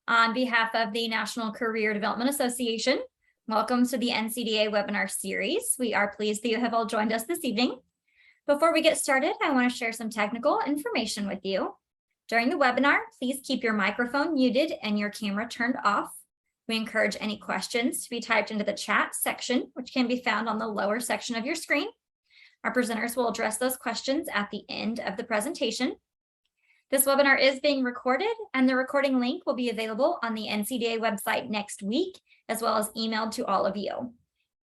On behalf of the National Career Development Association, welcome to the NCDA webinar series. We are pleased that you have all joined us this evening. Before we get started, I want to share some technical information with you. During the webinar, please keep your microphone muted and your camera turned off. We encourage any questions to be typed into the chat section, which can be found on the lower section of your screen. Our presenters will address those questions at the end of the presentation. This webinar is being recorded, and the recording link will be available on the NCDA website next week, as well as emailed to all of you.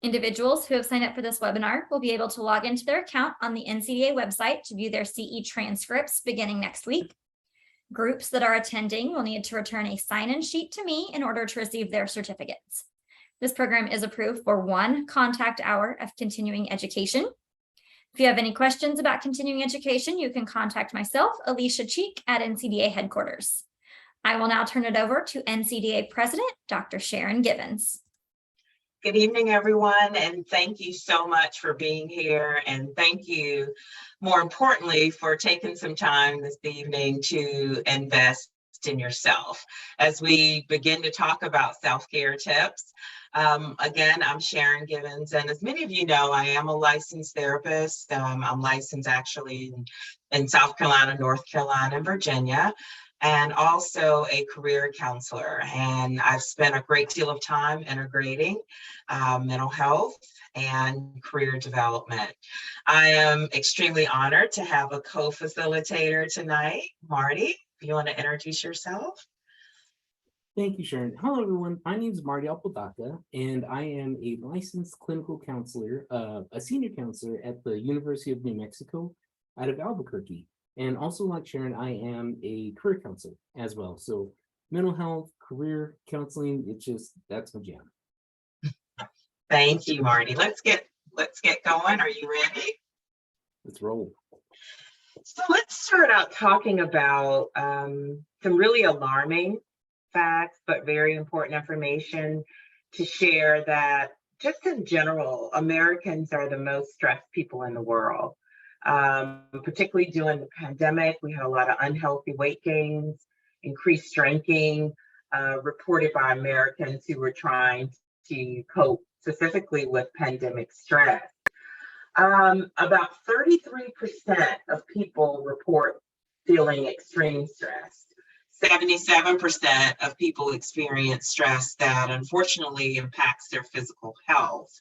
Individuals who have signed up for this webinar will be able to log into their account on the NCDA website to view their CE transcripts beginning next week. Groups that are attending will need to return a sign-in sheet to me in order to receive their certificates. This program is approved for 1 contact hour of continuing education. If you have any questions about continuing education, you can contact myself, Alicia Cheek, at NCDA headquarters. I will now turn it over to NCDA President, Dr. Sharon Givens. Good evening, everyone, and thank you so much for being here. And thank you, more importantly, for taking some time this evening to invest in yourself. As we begin to talk about self-care tips, again, I'm Sharon Givens, and as many of you know, I am a licensed therapist. I'm licensed actually in South Carolina, North Carolina, and Virginia, and also a career counselor. And I've spent a great deal of time integrating mental health and career development. I am extremely honored to have a co-facilitator tonight, Marty. If you want to introduce yourself. Thank you, Sharon. Hello, everyone. My name is Marty Apodaca, and I am a licensed clinical counselor, a senior counselor at the University of New Mexico out of Albuquerque. And also, like Sharon, I am a career counselor as well. So mental health, career counseling, that's my jam. Thank you, Marty. Let's get going. Are you ready? Let's roll. So let's start out talking about some really alarming facts, but very important information to share that just in general, Americans are the most stressed people in the world. Particularly during the pandemic, we had a lot of unhealthy weight gains, increased drinking, reported by Americans who were trying to cope specifically with pandemic stress. About 33% of people report feeling extreme stress. 77% of people experience stress that unfortunately impacts their physical health.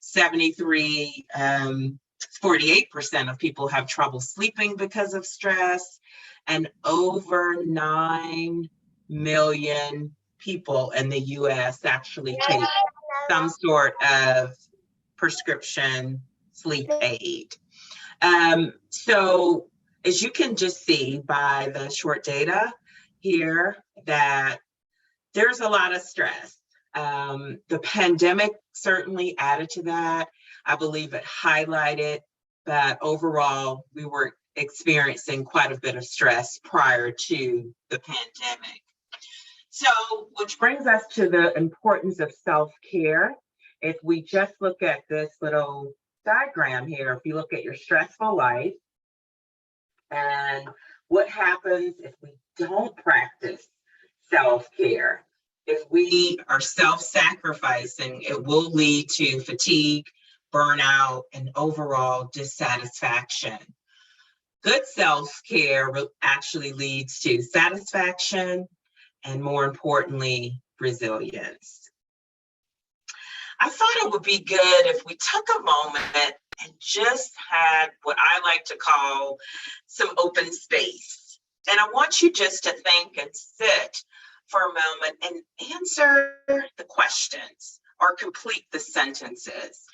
48% of people have trouble sleeping because of stress, and over 9 million people in the US actually take some sort of prescription sleep aid. So as you can just see by the short data here that there's a lot of stress. The pandemic certainly added to that. I believe it highlighted that overall we were experiencing quite a bit of stress prior to the pandemic. So, which brings us to the importance of self-care. If we just look at this little diagram here, if you look at your stressful life and what happens if we don't practice self-care, if we are self-sacrificing, it will lead to fatigue, burnout, and overall dissatisfaction. Good self-care actually leads to satisfaction and, more importantly, resilience. I thought it would be good if we took a moment and just had what I like to call some open space. And I want you just to think and sit for a moment and answer the questions or complete the sentences.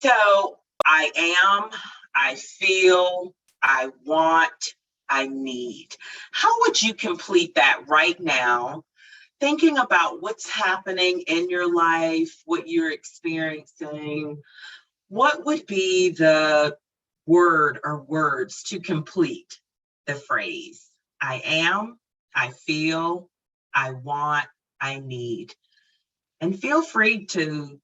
So, I am, I feel, I want, I need. How would you complete that right now, thinking about what's happening in your life, what you're experiencing? What would be the word or words to complete the phrase? I am, I feel, I want, I need. And feel free to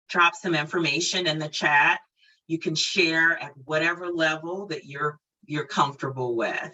drop some information in the chat. You can share at whatever level that you're comfortable with.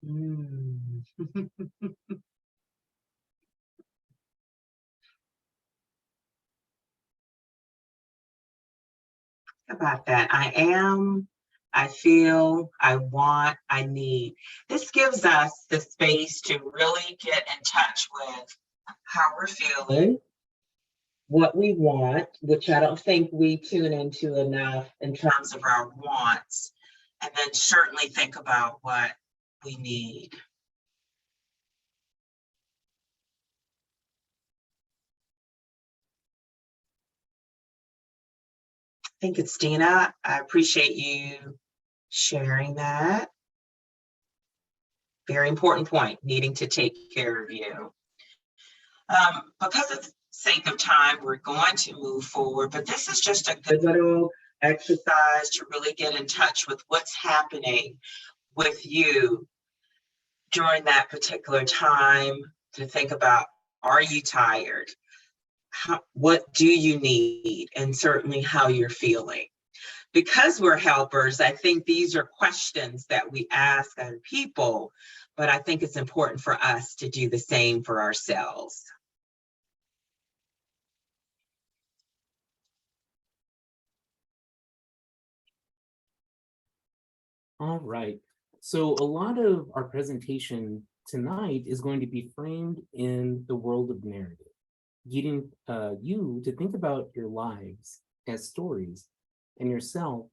Mm. About that. I am, I feel, I want, I need. This gives us the space to really get in touch with how we're feeling, what we want, which I don't think we tune into enough in terms of our wants, and then certainly think about what we need. I think it's Dina. I appreciate you sharing that. Very important point, needing to take care of you. Because of the sake of time, we're going to move forward, but this is just a good little exercise to really get in touch with what's happening with you during that particular time, to think about, are you tired? What do you need? And certainly how you're feeling. Because we're helpers, I think these are questions that we ask other people, but I think it's important for us to do the same for ourselves. All right. So a lot of our presentation tonight is going to be framed in the world of narrative, getting you to think about your lives as stories and yourself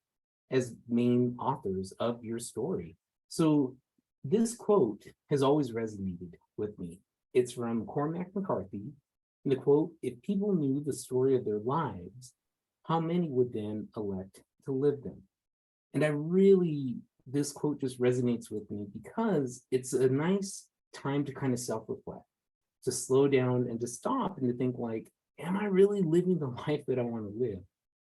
as main authors of your story. So this quote has always resonated with me. It's from Cormac McCarthy. And the quote, "If people knew the story of their lives, how many would then elect to live them?" And this quote just resonates with me because it's a nice time to kind of self-reflect, to slow down and to stop and to think like, am I really living the life that I want to live?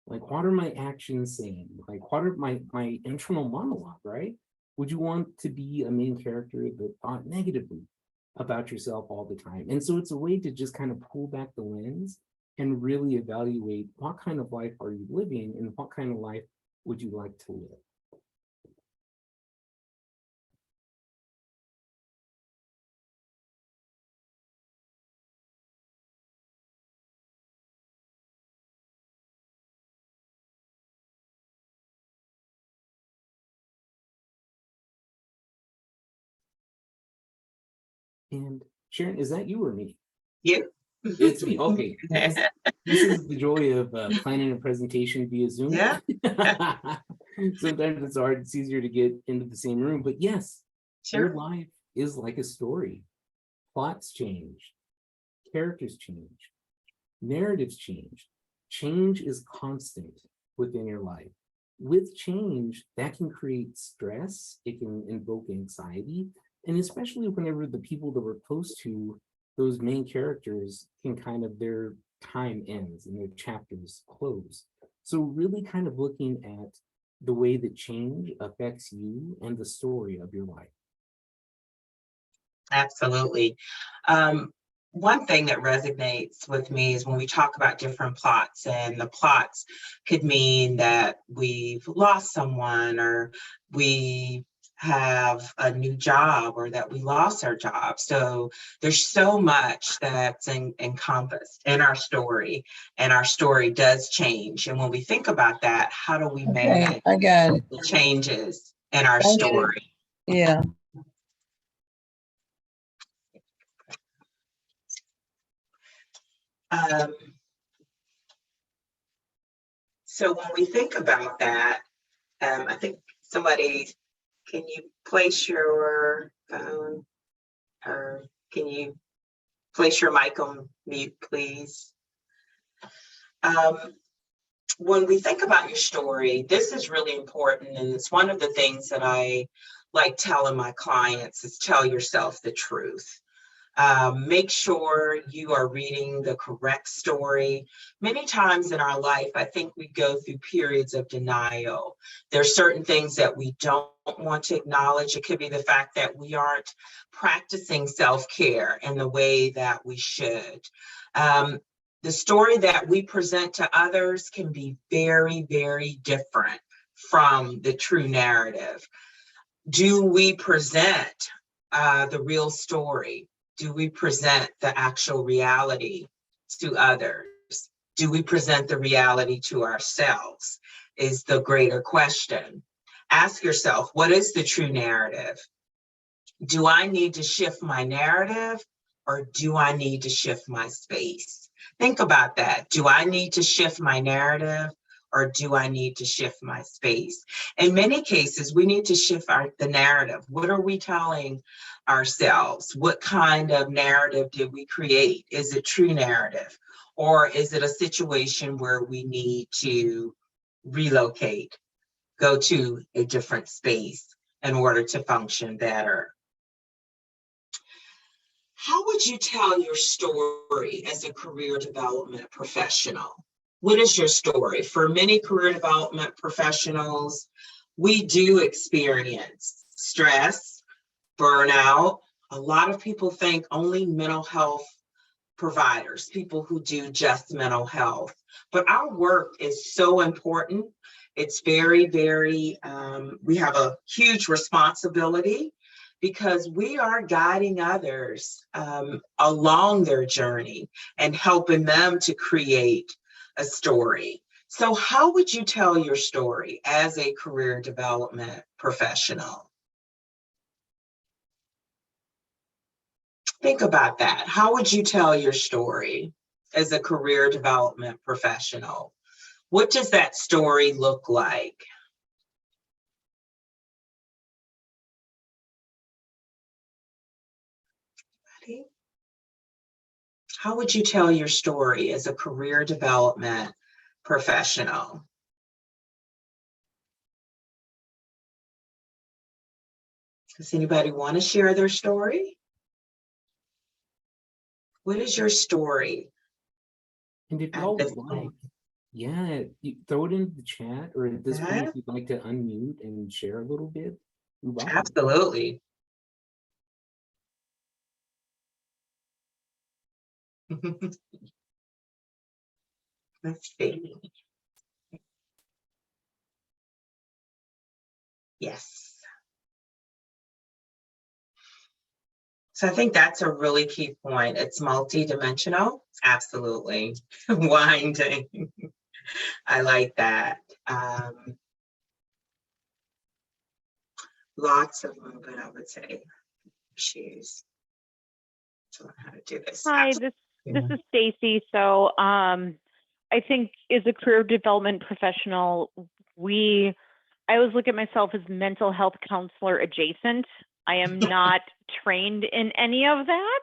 Like, what are my actions saying? Like, what are my internal monologue, right? Would you want to be a main character that thought negatively about yourself all the time? And so it's a way to just kind of pull back the lens and really evaluate what kind of life are you living and what kind of life would you like to live? And Sharon, is that you or me? You. It's me. Okay. This is the joy of planning a presentation via Zoom. Yeah. Sometimes it's hard. It's easier to get into the same room. But yes, Sure. your life is like a story. Plots change. Characters change. Narratives change. Change is constant within your life. With change, that can create stress. It can invoke anxiety. And especially whenever the people that we're close to, those main characters, can kind of, their time ends and their chapters close. So really kind of looking at the way that change affects you and the story of your life. Absolutely. One thing that resonates with me is when we talk about different plots, and the plots could mean that we've lost someone, or we have a new job, or that we lost our job. So there's so much that's encompassed in our story, and our story does change. And when we think about that, how do we manage I got it. the changes in our Thank you. story? Yeah. So when we think about that, I think somebody, can you place your phone, or can you place your mic on mute, please? When we think about your story, this is really important, and it's one of the things that I like telling my clients is tell yourself the truth. Make sure you are reading the correct story. Many times in our life, I think we go through periods of denial. There's certain things that we don't want to acknowledge. It could be the fact that we aren't practicing self-care in the way that we should. The story that we present to others can be very, very different from the true narrative. Do we present the real story? Do we present the actual reality to others? Do we present the reality to ourselves? Is the greater question. Ask yourself, what is the true narrative? Do I need to shift my narrative, or do I need to shift my space? Think about that. Do I need to shift my narrative, or do I need to shift my space? In many cases, we need to shift the narrative. What are we telling ourselves? What kind of narrative did we create? Is it true narrative? Or is it a situation where we need to relocate, go to a different space in order to function better? How would you tell your story as a career development professional? What is your story? For many career development professionals, we do experience stress, burnout. A lot of people think only mental health providers, people who do just mental health. But our work is so important. It's very, very, we have a huge responsibility because we are guiding others along their journey and helping them to create a story. So how would you tell your story as a career development professional? Think about that. How would you tell your story as a career development professional? What does that story look like? How would you tell your story as a career development professional? Does anybody want to share their story? What is your story? And if y'all would like, yeah, you throw it in the chat, or at this point, if you'd like to unmute and share a little bit. Absolutely. Let's see. Yes. So I think that's a really key point. It's multidimensional. Absolutely. Winding. I like that. Lots of movement, I would say. Issues. To learn how to do this. Hi, this is Stacy. So I think as a career development professional, I always look at myself as mental health counselor adjacent. I am not trained in any of that,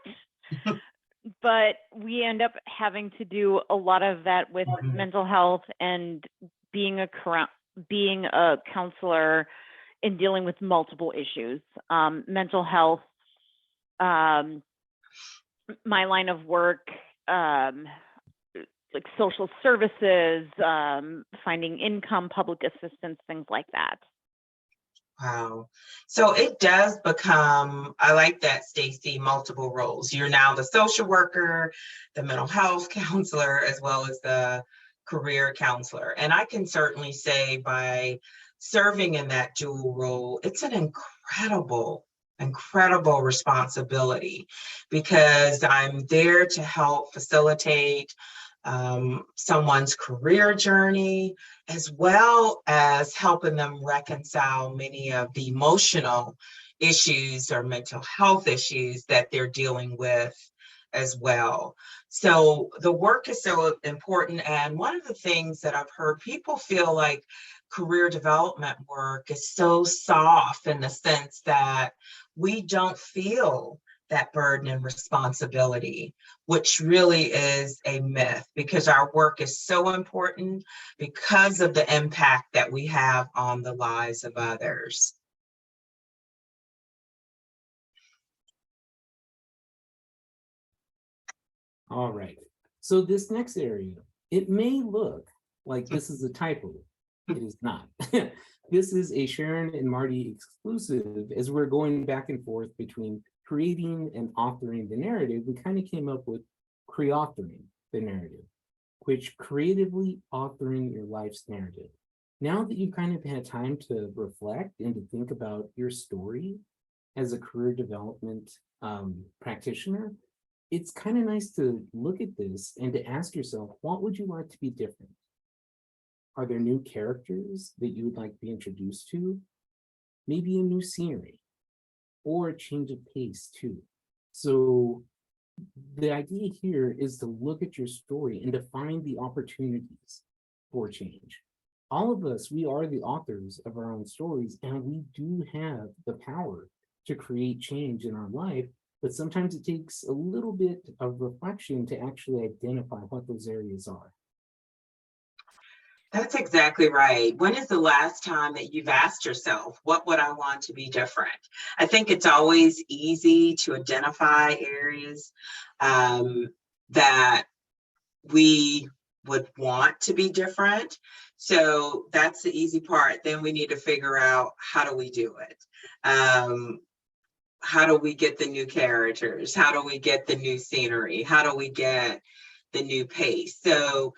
but we end up having to do a lot of that with mental health and being a counselor and dealing with multiple issues. Mental health, my line of work, like social services, finding income, public assistance, things like that. Wow. So it does become, I like that, Stacy, multiple roles. You're now the social worker, the mental health counselor, as well as the career counselor. And I can certainly say by serving in that dual role, it's an incredible responsibility, because I'm there to help facilitate someone's career journey, as well as helping them reconcile many of the emotional issues or mental health issues that they're dealing with as well. So the work is so important. And one of the things that I've heard, people feel like career development work is so soft, in the sense that we don't feel that burden and responsibility, which really is a myth, because our work is so important because of the impact that we have on the lives of others. All right. So this next area, it may look like this is a typo. It is not. This is a Sharon and Marty exclusive. As we're going back and forth between creating and authoring the narrative, we kind of came up with pre-authoring the narrative, which creatively authoring your life's narrative. Now that you've kind of had time to reflect and to think about your story, as a career development practitioner, it's kind of nice to look at this and to ask yourself, what would you like to be different? Are there new characters that you would like to be introduced to? Maybe a new scenery or a change of pace too. So the idea here is to look at your story and to find the opportunities for change. All of us, we are the authors of our own stories, and we do have the power to create change in our life, but sometimes it takes a little bit of reflection to actually identify what those areas are. That's exactly right. When is the last time that you've asked yourself, what would I want to be different? I think it's always easy to identify areas that we would want to be different. So that's the easy part. Then we need to figure out, how do we do it? How do we get the new characters? How do we get the new scenery? How do we get the new pace? So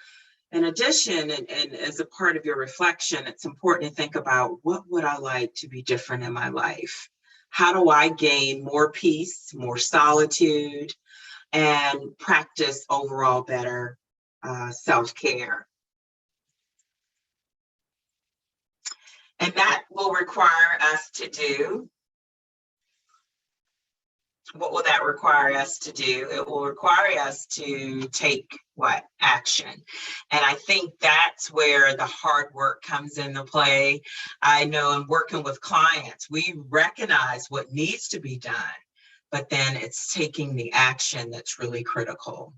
in addition, and as a part of your reflection, it's important to think about, what would I like to be different in my life? How do I gain more peace, more solitude, and practice overall better self-care? And that will require us to do. What will that require us to do? It will require us to take what? Action. And I think that's where the hard work comes into play. I know in working with clients, we recognize what needs to be done, but then it's taking the action that's really critical.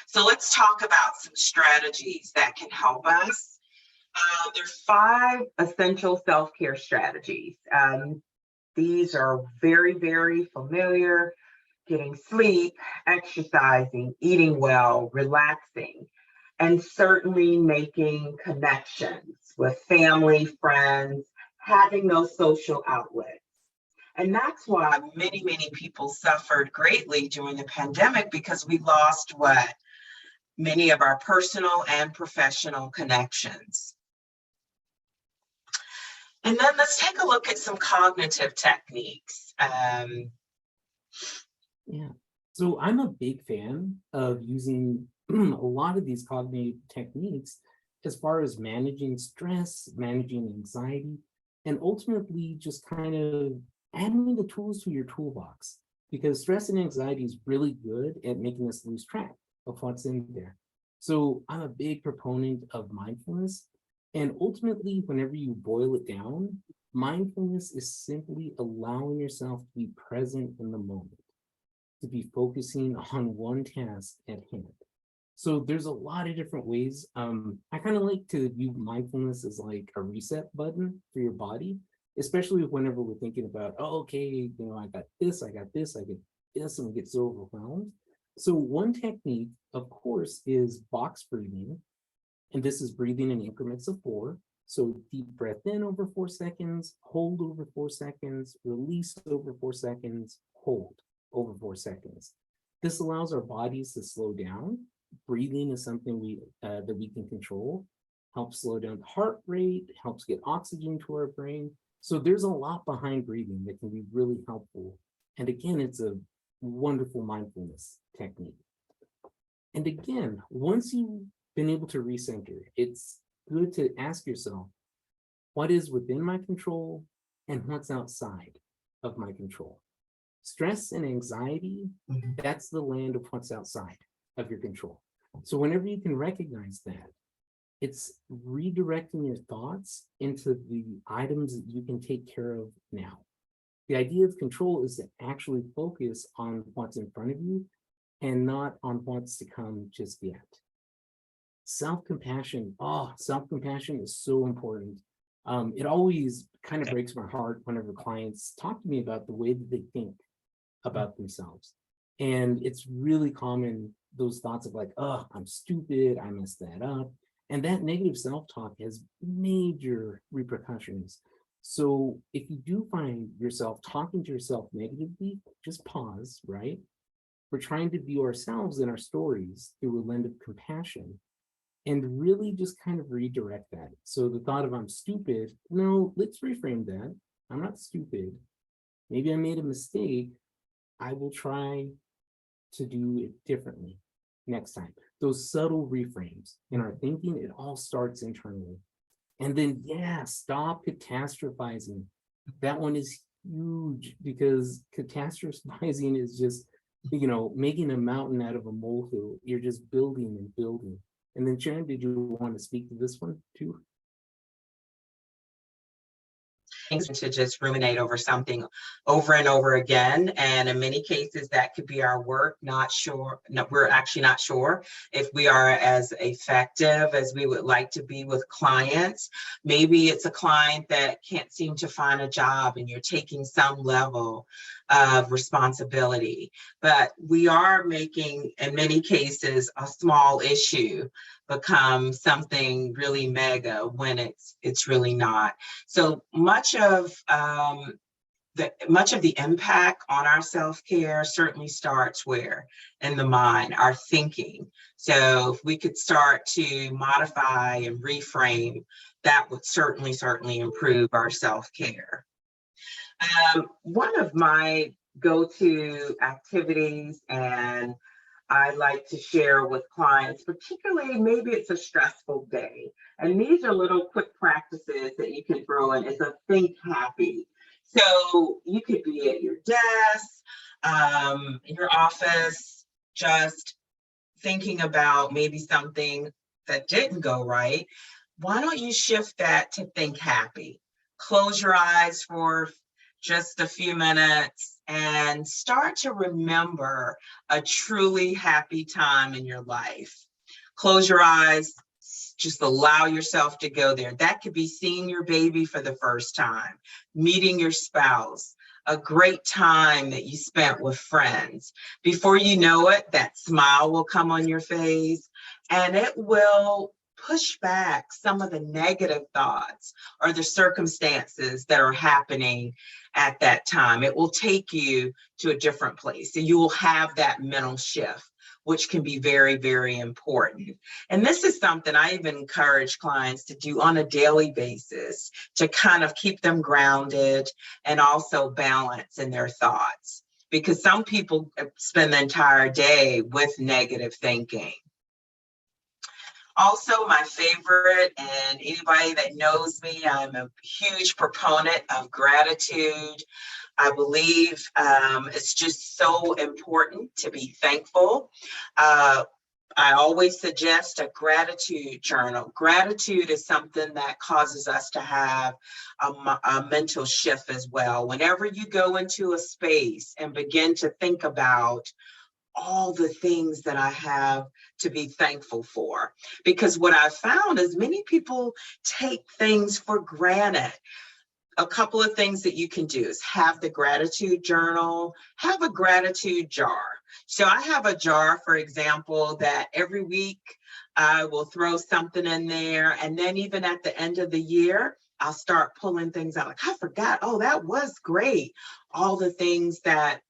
So let's talk about some strategies that can help us. There's 5 essential self-care strategies. These are very, very familiar: getting sleep, exercising, eating well, relaxing, and certainly making connections with family, friends, having those social outlets. And that's why many, many people suffered greatly during the pandemic, because we lost what? Many of our personal and professional connections. And then let's take a look at some cognitive techniques. Yeah, so I'm a big fan of using a lot of these cognitive techniques as far as managing stress, managing anxiety, and ultimately just kind of adding the tools to your toolbox, because stress and anxiety is really good at making us lose track of what's in there. So I'm a big proponent of mindfulness. And ultimately, whenever you boil it down, mindfulness is simply allowing yourself to be present in the moment, to be focusing on one task at hand. So there's a lot of different ways. I kind of like to view mindfulness as like a reset button for your body, especially whenever we're thinking about, oh, okay, I got this, I get this, and we get so overwhelmed. So one technique, of course, is box breathing. And this is breathing in increments of 4. So deep breath in over 4 seconds, hold over 4 seconds, release over 4 seconds, hold over 4 seconds. This allows our bodies to slow down. Breathing is something that we can control, helps slow down the heart rate, helps get oxygen to our brain. So there's a lot behind breathing that can be really helpful. And again, it's a wonderful mindfulness technique. And again, once you've been able to recenter, it's good to ask yourself, what is within my control and what's outside of my control? Stress and anxiety, that's the land of what's outside of your control. So whenever you can recognize that, it's redirecting your thoughts into the items that you can take care of now. The idea of control is to actually focus on what's in front of you and not on what's to come just yet. Self-compassion, self-compassion is so important. It always kind of breaks my heart whenever clients talk to me about the way that they think about themselves. And it's really common, those thoughts of like, oh, I'm stupid, I messed that up. And that negative self-talk has major repercussions. So if you do find yourself talking to yourself negatively, just pause, right? We're trying to view ourselves and our stories through a lens of compassion and really just kind of redirect that. So the thought of I'm stupid, no, let's reframe that. I'm not stupid. maybe I made a mistake. I will try to do it differently next time. Those subtle reframes in our thinking, it all starts internally. And then, yeah, stop catastrophizing. That one is huge, because catastrophizing is just, making a mountain out of a molehill. You're just building and building. And then Sharon, did you want to speak to this one too? To just ruminate over something over and over again. And in many cases, that could be our work. Not sure, no, we're actually not sure if we are as effective as we would like to be with clients. Maybe it's a client that can't seem to find a job and you're taking some level of responsibility. But we are making, in many cases, a small issue become something really mega when it's really not. So much of the impact on our self-care certainly starts where? In the mind, our thinking. So if we could start to modify and reframe, that would certainly improve our self-care. One of my go-to activities, and I like to share with clients, particularly maybe it's a stressful day. And these are little quick practices that you can throw in. It's a think happy. So you could be at your desk, in your office, just thinking about maybe something that didn't go right. Why don't you shift that to think happy? Close your eyes for just a few minutes and start to remember a truly happy time in your life. Close your eyes, just allow yourself to go there. That could be seeing your baby for the first time, meeting your spouse, a great time that you spent with friends. Before you know it, that smile will come on your face and it will push back some of the negative thoughts or the circumstances that are happening at that time. It will take you to a different place. So you will have that mental shift, which can be very, very important. And this is something I even encourage clients to do on a daily basis to kind of keep them grounded and also balance in their thoughts. Because some people spend the entire day with negative thinking. Also, my favorite, and anybody that knows me, I'm a huge proponent of gratitude. I believe it's just so important to be thankful. I always suggest a gratitude journal. Gratitude is something that causes us to have a mental shift as well. Whenever you go into a space and begin to think about all the things that I have to be thankful for. Because what I've found is many people take things for granted. A couple of things that you can do is have the gratitude journal, have a gratitude jar. So I have a jar, for example, that every week I will throw something in there. And then even at the end of the year, I'll start pulling things out. Like, I forgot, oh, that was great. All the things that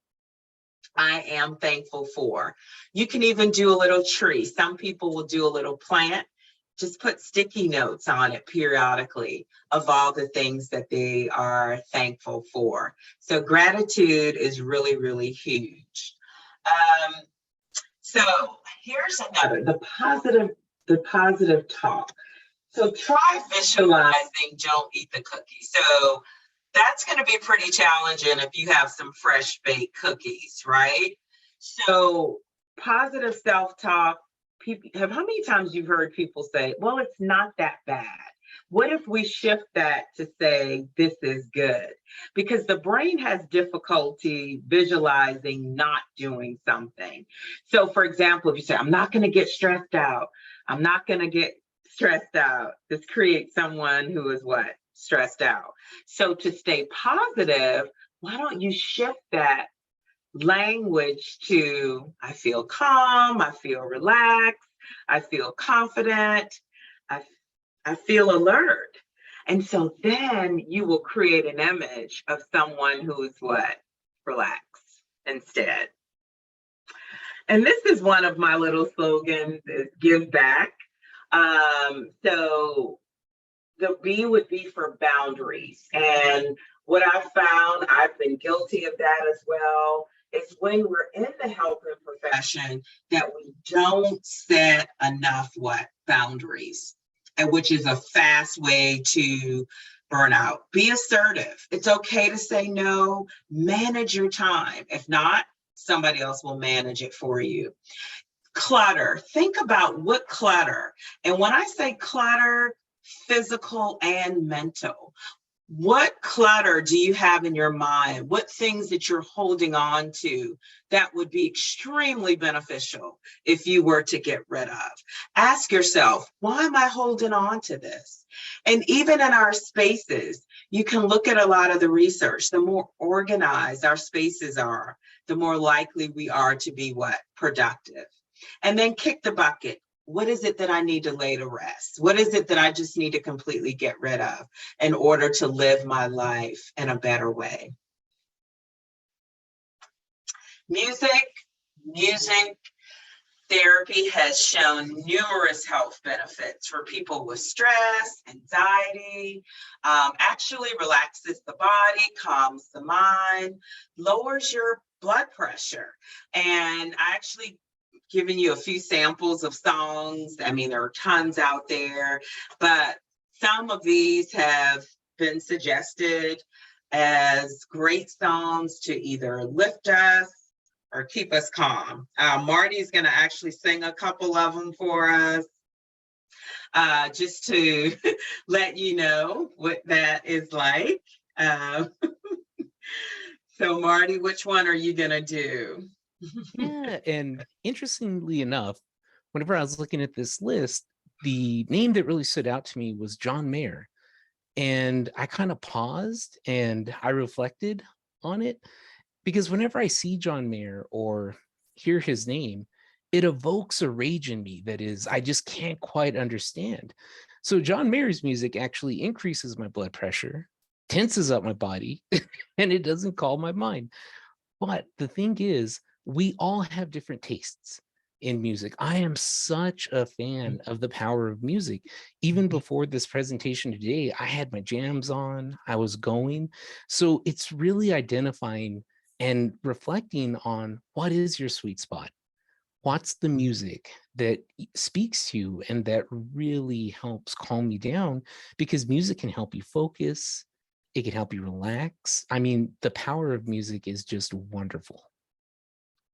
I am thankful for. You can even do a little tree. Some people will do a little plant. Just put sticky notes on it periodically of all the things that they are thankful for. So gratitude is really, really huge. So here's another, the positive talk. So try visualizing don't eat the cookie. So that's going to be pretty challenging if you have some fresh baked cookies, right? So positive self-talk, how many times you've heard people say, well, it's not that bad. What if we shift that to say, this is good? Because the brain has difficulty visualizing not doing something. So for example, if you say, I'm not going to get stressed out, I'm not going to get stressed out, this creates someone who is what? Stressed out. So to stay positive, why don't you shift that language to, I feel calm, I feel relaxed, I feel confident, I feel alert. And so then you will create an image of someone who is what? Relaxed instead. And this is one of my little slogans, is give back. So the B would be for boundaries. And what I've found, I've been guilty of that as well, is when we're in the helping profession that we don't set enough boundaries, and which is a fast way to burnout. Be assertive. It's okay to say no. Manage your time. If not, somebody else will manage it for you. Clutter. Think about what clutter. And when I say clutter, physical and mental. What clutter do you have in your mind? What things that you're holding on to that would be extremely beneficial if you were to get rid of? Ask yourself, why am I holding on to this? And even in our spaces, you can look at a lot of the research. The more organized our spaces are, the more likely we are to be productive. And then kick the bucket. What is it that I need to lay to rest? What is it that I just need to completely get rid of in order to live my life in a better way? Music therapy has shown numerous health benefits for people with stress, anxiety, actually relaxes the body, calms the mind, lowers your blood pressure. And I actually giving you a few samples of songs. I mean, there are tons out there, but some of these have been suggested as great songs to either lift us or keep us calm. Marty's gonna actually sing a couple of them for us, just to let you know what that is like. So Marty, which one are you gonna do? Yeah, and interestingly enough, whenever I was looking at this list, the name that really stood out to me was John Mayer. And I kind of paused and I reflected on it, because whenever I see John Mayer or hear his name, it evokes a rage in me that is, I just can't quite understand. So John Mayer's music actually increases my blood pressure, tenses up my body, and it doesn't calm my mind. But the thing is, we all have different tastes in music. I am such a fan of the power of music. Even before this presentation today, I had my jams on, I was going. So it's really identifying and reflecting on what is your sweet spot? What's the music that speaks to you and that really helps calm you down? Because music can help you focus. It can help you relax. I mean, the power of music is just wonderful.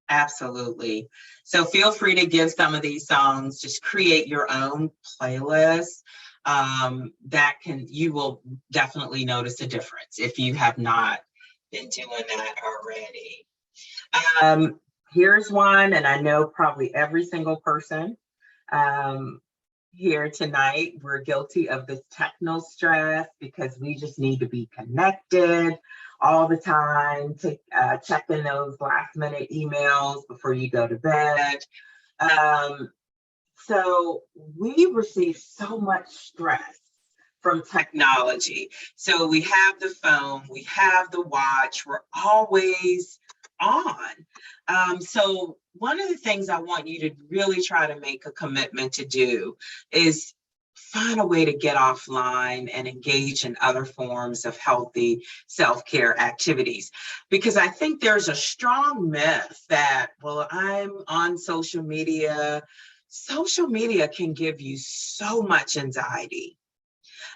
Absolutely. So feel free to give some of these songs, just create your own playlist. You will definitely notice a difference if you have not been doing that already. Here's one, and I know probably every single person here tonight, we're guilty of this techno stress because we just need to be connected all the time, checking those last minute emails before you go to bed. So we receive so much stress from technology. So we have the phone, we have the watch, we're always on. So one of the things I want you to really try to make a commitment to do is find a way to get offline and engage in other forms of healthy self-care activities. Because I think there's a strong myth that, well, I'm on social media. Social media can give you so much anxiety.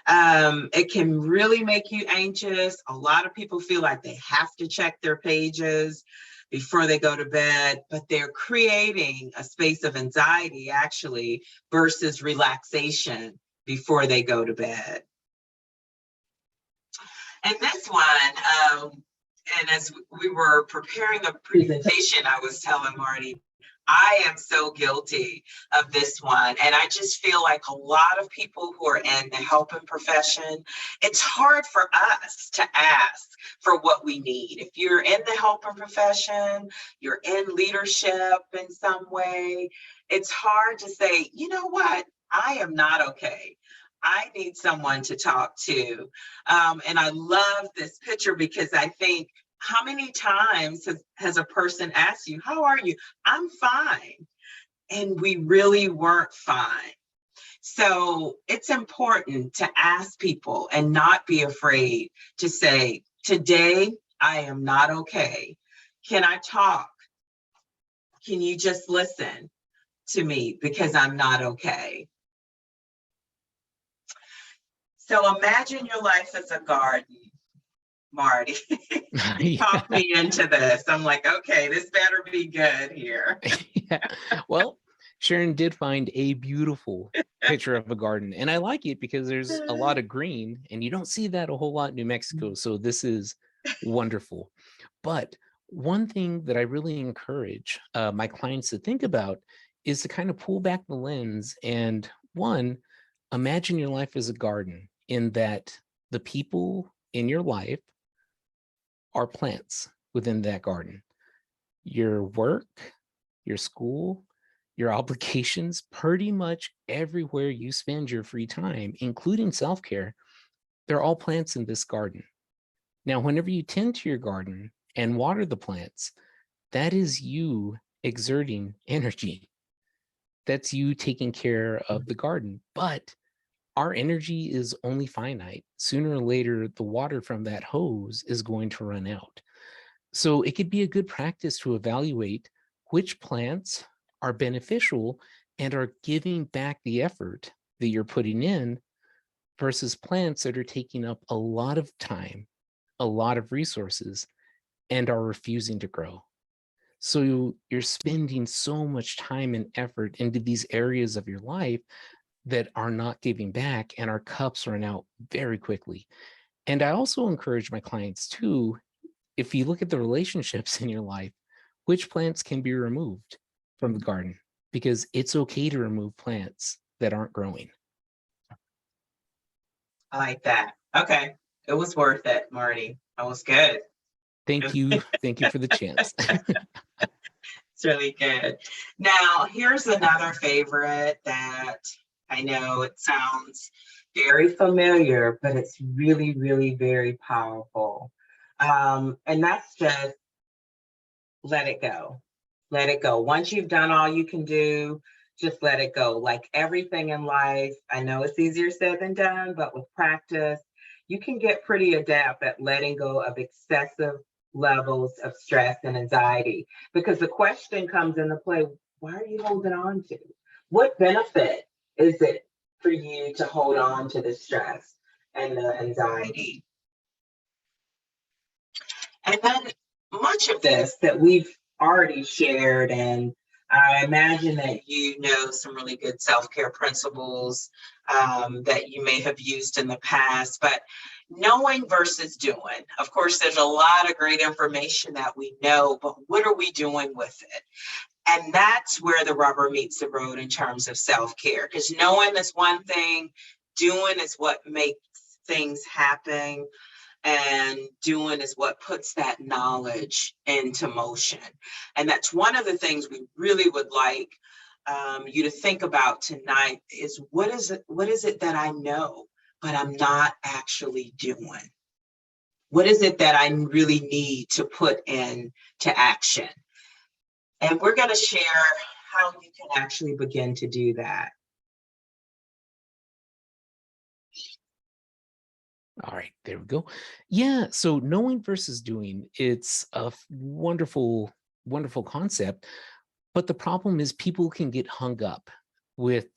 It can really make you anxious. A lot of people feel like they have to check their pages before they go to bed, but they're creating a space of anxiety actually versus relaxation before they go to bed. And this one, and as we were preparing a presentation, I was telling Marty, I am so guilty of this one. And I just feel like a lot of people who are in the helping profession, it's hard for us to ask for what we need. If you're in the helping profession, you're in leadership in some way, it's hard to say, you know what, I am not okay. I need someone to talk to. And I love this picture because I think, how many times has a person asked you, how are you? I'm fine. And we really weren't fine. So it's important to ask people and not be afraid to say, Today, I am not okay. Can I talk? Can you just listen to me because I'm not okay? So imagine your life as a garden, Marty. You talked me into this. I'm like, okay, this better be good here. Yeah. Well, Sharon did find a beautiful picture of a garden, and I like it because there's a lot of green, and you don't see that a whole lot in New Mexico. So this is wonderful. But one thing that I really encourage my clients to think about is to kind of pull back the lens and imagine your life as a garden, in that the people in your life are plants within that garden. Your work, your school, your obligations, pretty much everywhere you spend your free time, including self-care, they're all plants in this garden. Now, whenever you tend to your garden and water the plants, that is you exerting energy. That's you taking care of the garden. But our energy is only finite. Sooner or later, the water from that hose is going to run out. So it could be a good practice to evaluate which plants are beneficial and are giving back the effort that you're putting in versus plants that are taking up a lot of time, a lot of resources, and are refusing to grow. So you're spending so much time and effort into these areas of your life that are not giving back, and our cups run out very quickly. And I also encourage my clients too, if you look at the relationships in your life, which plants can be removed from the garden? Because it's okay to remove plants that aren't growing. I like that. Okay. It was worth it, Marty. That was good. Thank you. Thank you for the chance. It's really good. Now, here's another favorite that I know it sounds very familiar, but it's really, really very powerful. And that's just let it go. Let it go. Once you've done all you can do, just let it go. Like everything in life, I know it's easier said than done, but with practice, you can get pretty adept at letting go of excessive levels of stress and anxiety. Because the question comes into play, why are you holding on to? What benefit is it for you to hold on to the stress and the anxiety? And then much of this that we've already shared, and I imagine that you know some really good self-care principles that you may have used in the past, but knowing versus doing. Of course, there's a lot of great information that we know, but what are we doing with it? And that's where the rubber meets the road in terms of self-care, because knowing is one thing, doing is what makes things happen. And doing is what puts that knowledge into motion. And that's one of the things we really would like you to think about tonight is what is it that I know, but I'm not actually doing? What is it that I really need to put into action? And we're going to share how you can actually begin to do that. All right, there we go. Yeah, so knowing versus doing, it's a wonderful, wonderful concept. But the problem is people can get hung up with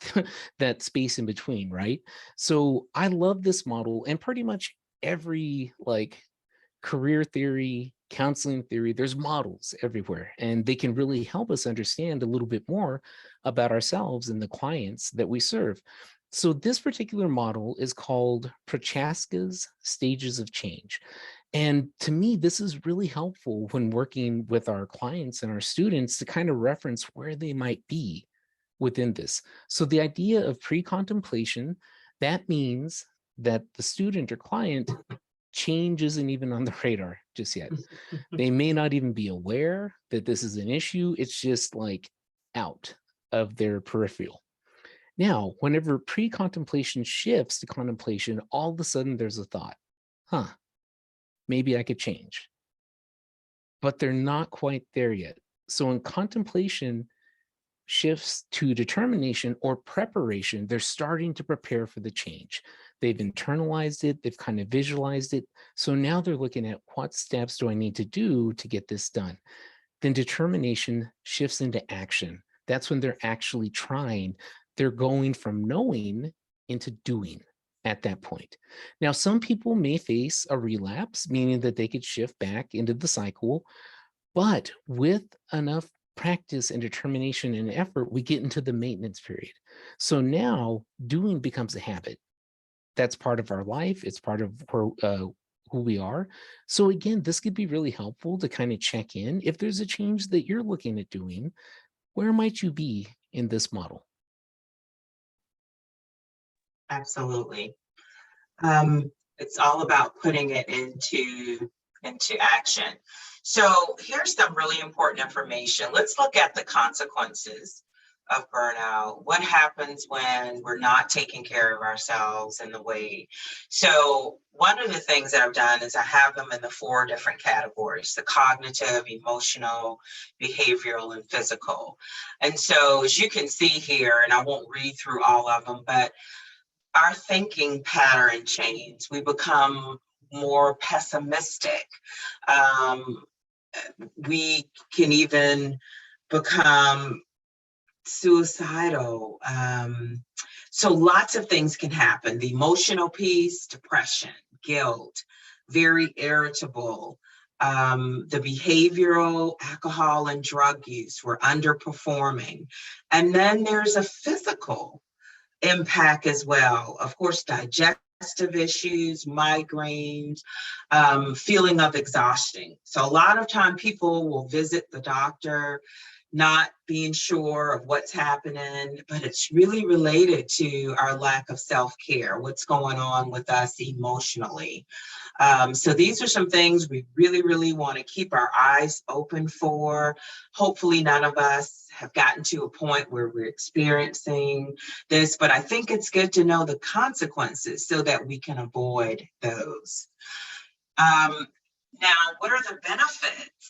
that space in between, right? So I love this model, and pretty much every career theory, counseling theory, there's models everywhere, and they can really help us understand a little bit more about ourselves and the clients that we serve. So this particular model is called Prochaska's Stages of Change. And to me, this is really helpful when working with our clients and our students to kind of reference where they might be within this. So the idea of pre-contemplation, that means that the student or client change isn't even on the radar just yet. They may not even be aware that this is an issue. It's just out of their peripheral. Now, whenever pre-contemplation shifts to contemplation, all of a sudden there's a thought, maybe I could change. But they're not quite there yet. So in contemplation, shifts to determination or preparation. They're starting to prepare for the change. They've internalized it, they've kind of visualized it. So now they're looking at what steps do I need to do to get this done? Then determination shifts into action. That's when they're actually trying. They're going from knowing into doing at that point. Now, some people may face a relapse, meaning that they could shift back into the cycle, but with enough practice and determination and effort, we get into the maintenance period. So now doing becomes a habit. That's part of our life. It's part of who we are. So again, this could be really helpful to kind of check in. If there's a change that you're looking at doing, where might you be in this model? Absolutely. It's all about putting it into action. So here's some really important information. Let's look at the consequences of burnout. What happens when we're not taking care of ourselves in the way? So one of the things that I've done is I have them in the 4 different categories: the cognitive, emotional, behavioral, and physical. And so as you can see here, and I won't read through all of them, but our thinking pattern changes. We become more pessimistic. We can even become suicidal. So lots of things can happen. The emotional piece, depression, guilt, very irritable. The behavioral, alcohol and drug use, we're underperforming. And then there's a physical impact as well. Of course, digestive issues, migraines, feeling of exhaustion. So a lot of time people will visit the doctor not being sure of what's happening, but it's really related to our lack of self-care, what's going on with us emotionally. So these are some things we really, really want to keep our eyes open for. Hopefully none of us have gotten to a point where we're experiencing this, but I think it's good to know the consequences so that we can avoid those. Now, what are the benefits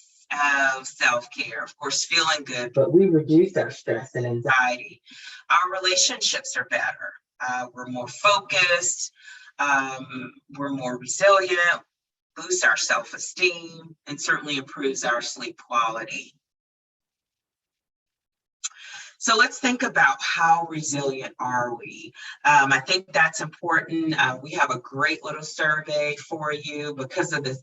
of self-care? Of course, feeling good, but we reduce our stress and anxiety. Our relationships are better. We're more focused. We're more resilient, boosts our self-esteem, and certainly improves our sleep quality. So let's think about how resilient are we? I think that's important. We have a great little survey for you. Because of the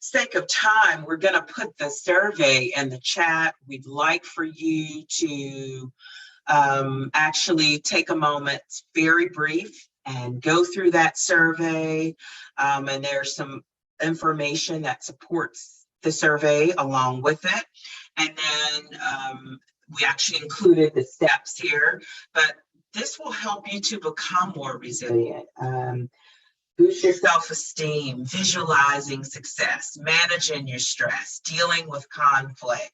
sake of time, we're going to put the survey in the chat. We'd like for you to actually take a moment, very brief, and go through that survey. And there's some information that supports the survey along with it. And then we actually included the steps here, but this will help you to become more resilient. Boost your self-esteem, visualizing success, managing your stress, dealing with conflict.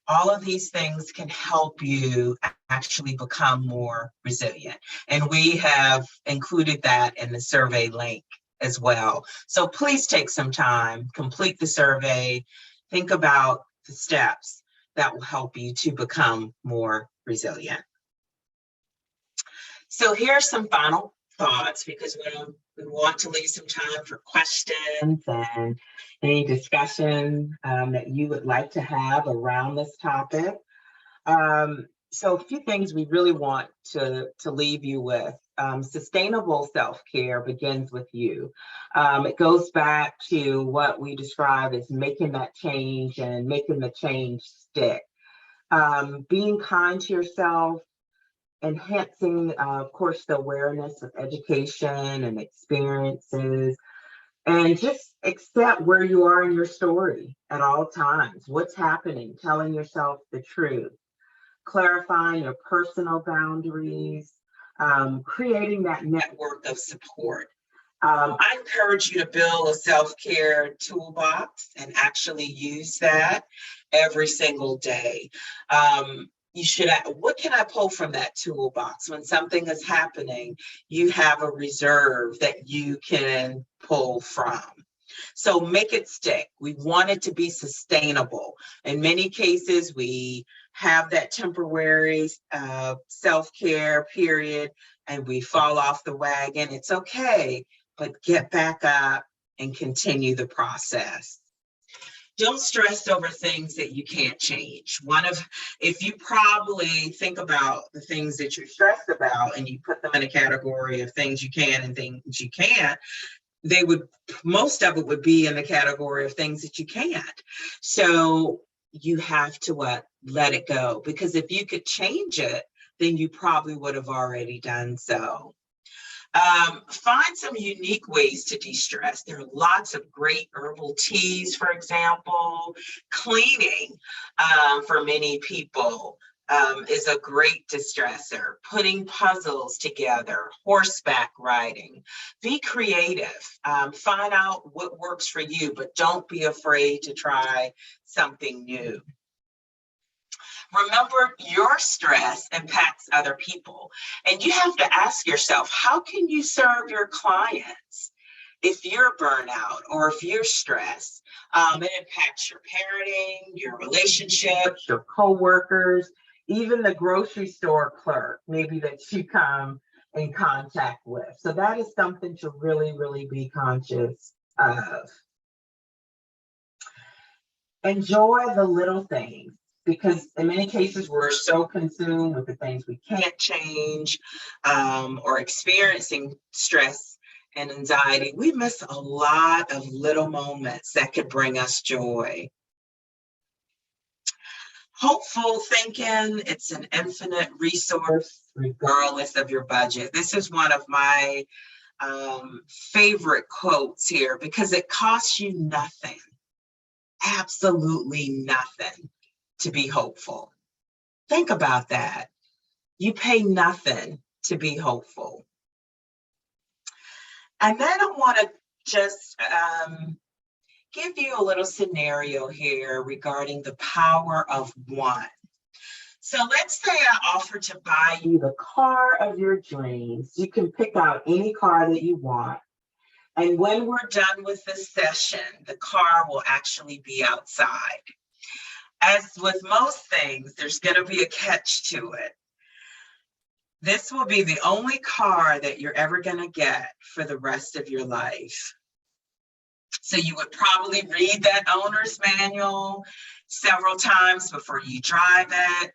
All of these things can help you actually become more resilient. And we have included that in the survey link as well. So please take some time, complete the survey, think about the steps that will help you to become more resilient. So here are some final thoughts, because we want to leave some time for questions and any discussion that you would like to have around this topic. So a few things we really want to leave you with. Sustainable self-care begins with you. It goes back to what we describe as making that change and making the change stick. Being kind to yourself, enhancing, of course, the awareness of education and experiences, and just accept where you are in your story at all times. What's happening, telling yourself the truth, clarifying your personal boundaries, creating that network of support. I encourage you to build a self-care toolbox and actually use that every single day. You should, what can I pull from that toolbox? When something is happening, you have a reserve that you can pull from. So make it stick. We want it to be sustainable. In many cases, we have that temporary self-care period and we fall off the wagon, it's okay, but get back up and continue the process. Don't stress over things that you can't change. If you probably think about the things that you're stressed about and you put them in a category of things you can and things you can't, most of it would be in the category of things that you can't. So you have to let it go, because if you could change it, then you probably would have already done so. Find some unique ways to de-stress. There are lots of great herbal teas, for example. Cleaning, for many people, is a great distressor. Putting puzzles together, horseback riding. Be creative. Find out what works for you, but don't be afraid to try something new. Remember, your stress impacts other people, and you have to ask yourself, how can you serve your clients if you're burnout or if you're stressed? It impacts your parenting, your relationships, your coworkers, even the grocery store clerk, maybe that you come in contact with. So that is something to really, really be conscious of. Enjoy the little things, because in many cases we're so consumed with the things we can't change, or experiencing stress and anxiety, we miss a lot of little moments that could bring us joy. Hopeful thinking, it's an infinite resource regardless of your budget. This is one of my favorite quotes here, because it costs you nothing, absolutely nothing, to be hopeful. Think about that. You pay nothing to be hopeful. And then I want to just give you a little scenario here regarding the power of one. So let's say I offer to buy you the car of your dreams. You can pick out any car that you want. And when we're done with this session, the car will actually be outside. As with most things, there's going to be a catch to it. This will be the only car that you're ever going to get for the rest of your life. So you would probably read that owner's manual several times before you drive it.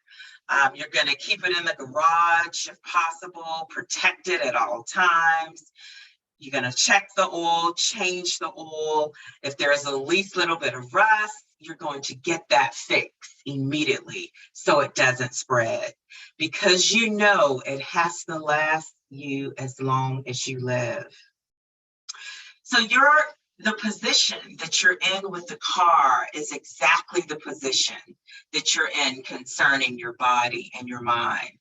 You're going to keep it in the garage if possible, protect it at all times. You're going to check the oil, change the oil. If there's the least little bit of rust, you're going to get that fixed immediately so it doesn't spread, because you know it has to last you as long as you live. So the position that you're in with the car is exactly the position that you're in concerning your body and your mind.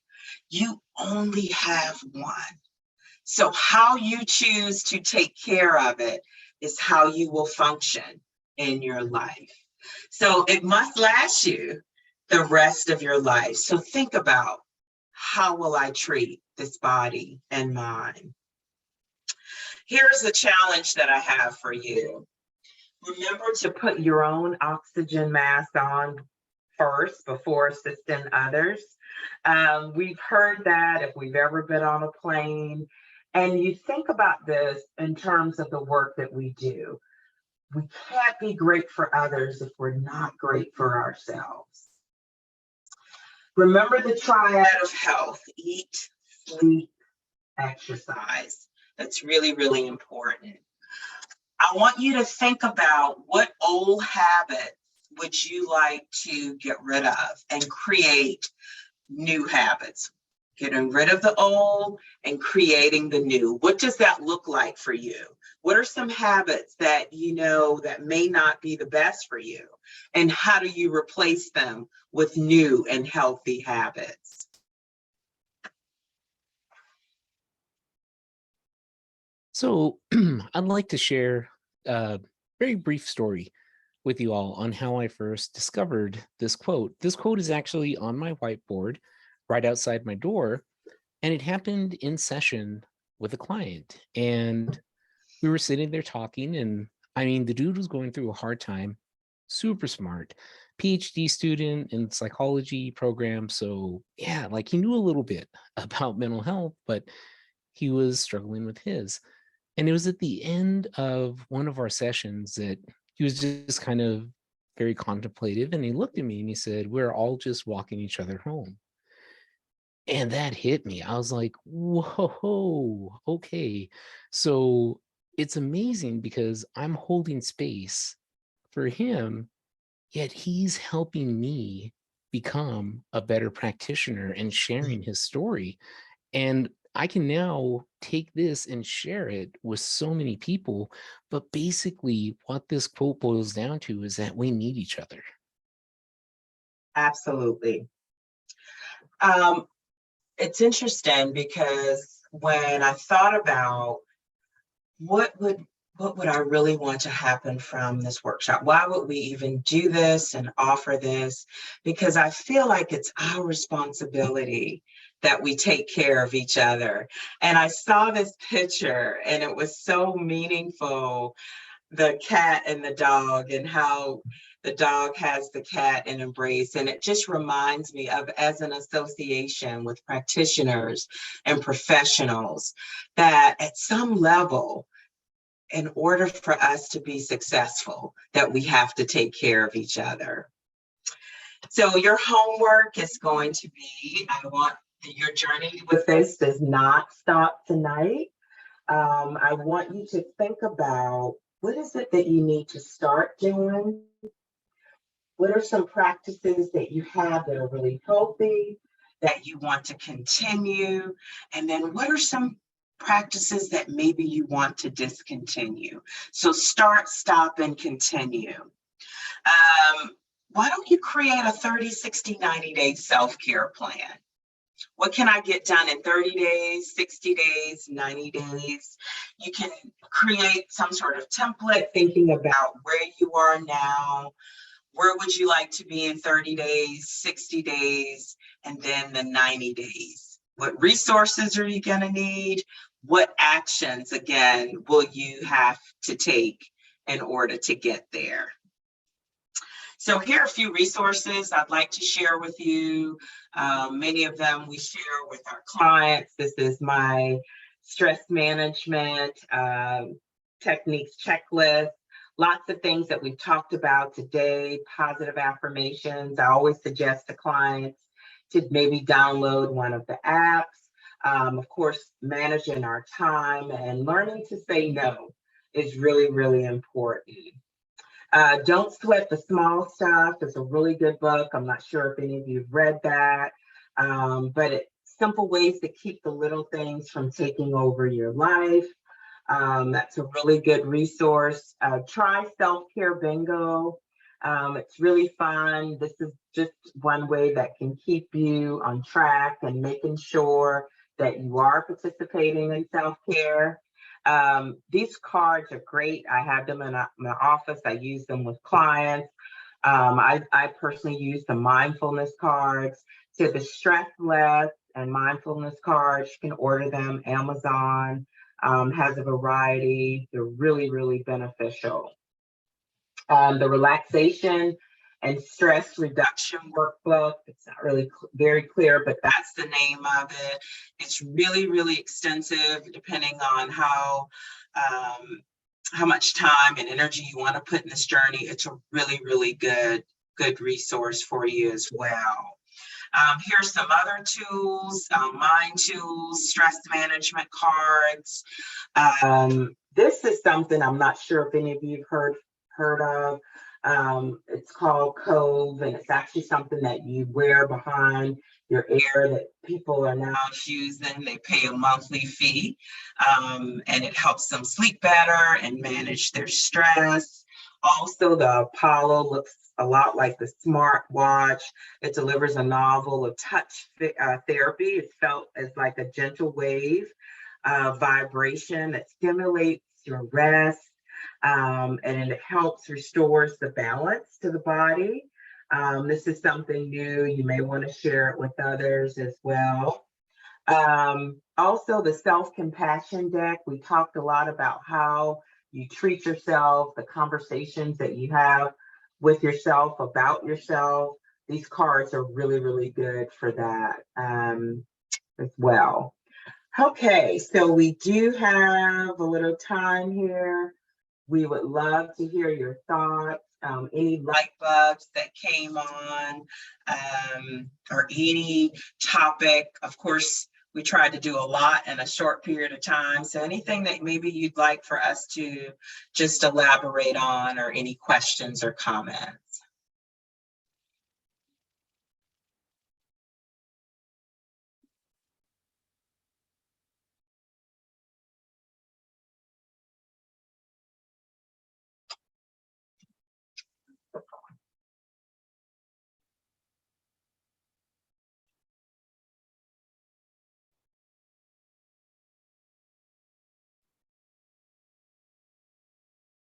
You only have one. So how you choose to take care of it is how you will function in your life. So it must last you the rest of your life. So think about, how will I treat this body and mind? Here's the challenge that I have for you. Remember to put your own oxygen mask on first before assisting others. We've heard that if we've ever been on a plane, and you think about this in terms of the work that we do. We can't be great for others if we're not great for ourselves. Remember the triad of health: eat, sleep, exercise. That's really, really important. I want you to think about, what old habits would you like to get rid of and create new habits? Getting rid of the old and creating the new. What does that look like for you? What are some habits that you know that may not be the best for you? And how do you replace them with new and healthy habits? So I'd like to share a very brief story with you all on how I first discovered this quote. This quote is actually on my whiteboard right outside my door, and it happened in session with a client. And we were sitting there talking, and I mean, the dude was going through a hard time, super smart, PhD student in psychology program. So yeah, like he knew a little bit about mental health, but he was struggling with his. And it was at the end of one of our sessions that he was just kind of very contemplative. And he looked at me and he said, "We're all just walking each other home." And that hit me. I was like, whoa, okay. So it's amazing because I'm holding space for him, yet he's helping me become a better practitioner and sharing his story. And I can now take this and share it with so many people. But basically, what this quote boils down to is that we need each other. Absolutely. It's interesting because when I thought about what would I really want to happen from this workshop? Why would we even do this and offer this? Because I feel like it's our responsibility that we take care of each other. And I saw this picture and it was so meaningful, the cat and the dog, and how the dog has the cat in embrace. And it just reminds me of, as an association with practitioners and professionals, that at some level, in order for us to be successful, that we have to take care of each other. So your homework is going to be, your journey with this does not stop tonight. I want you to think about, what is it that you need to start doing? What are some practices that you have that are really healthy, that you want to continue? And then what are some practices that maybe you want to discontinue? So start, stop, and continue. Why don't you create a 30, 60, 90-day self-care plan? What can I get done in 30 days, 60 days, 90 days? You can create some sort of template thinking about where you are now. Where would you like to be in 30 days, 60 days, and then the 90 days? What resources are you going to need? What actions, again, will you have to take in order to get there? So here are a few resources I'd like to share with you. Many of them we share with our clients. This is my stress management techniques checklist. Lots of things that we've talked about today, positive affirmations. I always suggest to clients to maybe download one of the apps. Of course, managing our time and learning to say no is really, really important. Don't Sweat the Small Stuff is a really good book. I'm not sure if any of you have read that, but it's simple ways to keep the little things from taking over your life. That's a really good resource. Try Self-Care Bingo. It's really fun. This is just one way that can keep you on track and making sure that you are participating in self-care. These cards are great. I have them in my office. I use them with clients. I personally use the mindfulness cards. So the stress less and mindfulness cards, you can order them. Amazon has a variety. They're really, really beneficial. The relaxation and stress reduction workbook. It's not really very clear, but that's the name of it. It's really, really extensive, depending on how much time and energy you want to put in this journey. It's a really, really good resource for you as well. Here's some other tools, mind tools, stress management cards. This is something I'm not sure if any of you have heard of. It's called Cove, and it's actually something that you wear behind your ear that people are now using. They pay a monthly fee, and it helps them sleep better and manage their stress. Also, the Apollo looks a lot like the smart watch. It delivers a novel of touch therapy. It's felt as like a gentle wave vibration that stimulates your rest, and it helps restores the balance to the body. This is something new. You may want to share it with others as well. Also, the self-compassion deck. We talked a lot about how you treat yourself, the conversations that you have with yourself, about yourself. These cards are really, really good for that as well. Okay, so we do have a little time here. We would love to hear your thoughts, any light bulbs that came on, or any topic. Of course, we tried to do a lot in a short period of time. So anything that maybe you'd like for us to just elaborate on, or any questions or comments.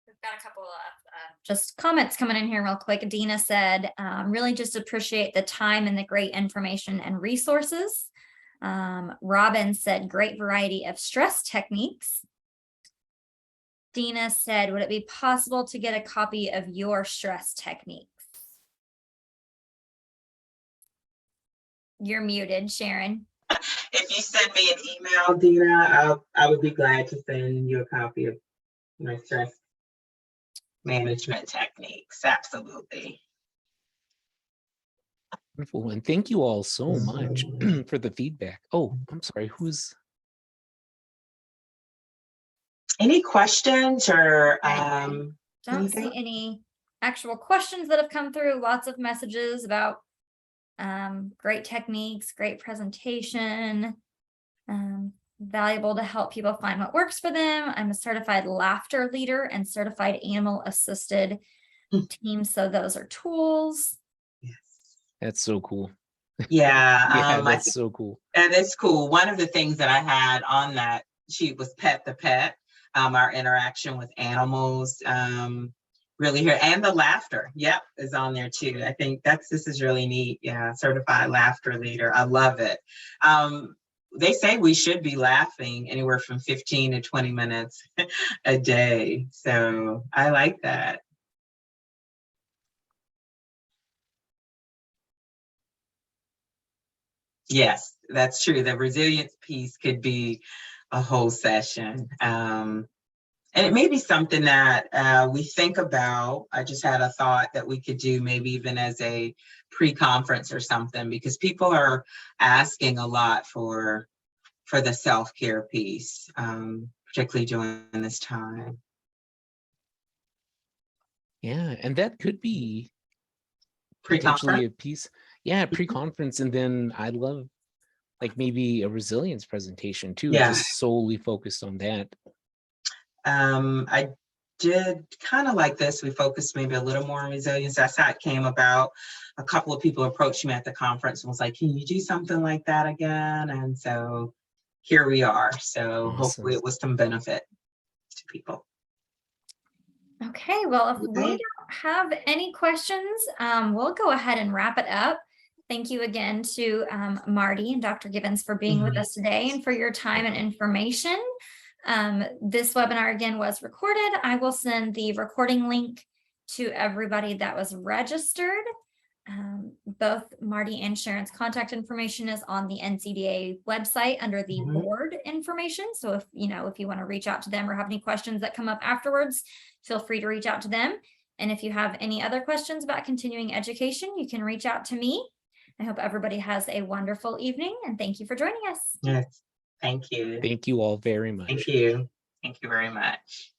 We've got a couple of just comments coming in here real quick. Dina said, really just appreciate the time and the great information and resources. Robin said, great variety of stress techniques. Dina said, would it be possible to get a copy of your stress techniques? You're muted, Sharon. If you send me an email, Dina, I would be glad to send you a copy of my stress management techniques. Absolutely. Wonderful. And thank you all so much for the feedback. Oh, I'm sorry. Who's? Any questions or Don't see any actual questions that have come through. Lots of messages about great techniques, great presentation, valuable to help people find what works for them. I'm a certified laughter leader and certified animal assisted team. So those are tools. Yes. That's so cool. Yeah, that's so cool. And it's cool. One of the things that I had on that sheet was Pet the Pet, our interaction with animals, really here, and the laughter, yep, is on there too. I think this is really neat. Yeah, certified laughter leader. I love it. They say we should be laughing anywhere from 15 to 20 minutes a day. So I like that. Yes, that's true. The resilience piece could be a whole session. And it may be something that we think about. I just had a thought that we could do maybe even as a pre-conference or something, because people are asking a lot for the self-care piece, particularly during this time. Yeah, and that could be Pre-conference? potentially a piece. Yeah, pre-conference, and then I'd love like maybe a resilience presentation too, Yeah. just solely focused on that. I did kind of like this. We focused maybe a little more on resilience. That's how it came about. A couple of people approached me at the conference and was like, can you do something like that again? And so here we are. So Awesome. Hopefully it was some benefit to people. Okay, well, if we don't have any questions, we'll go ahead and wrap it up. Thank you again to Marty and Dr. Gibbons for being with us today and for your time and information. This webinar again was recorded. I will send the recording link to everybody that was registered. Both Marty and Sharon's contact information is on the NCDA website under the board information. So if you want to reach out to them or have any questions that come up afterwards, feel free to reach out to them. And if you have any other questions about continuing education, you can reach out to me. I hope everybody has a wonderful evening, and thank you for joining us. Yes, thank you. Thank you all very much. Thank you. Thank you very much.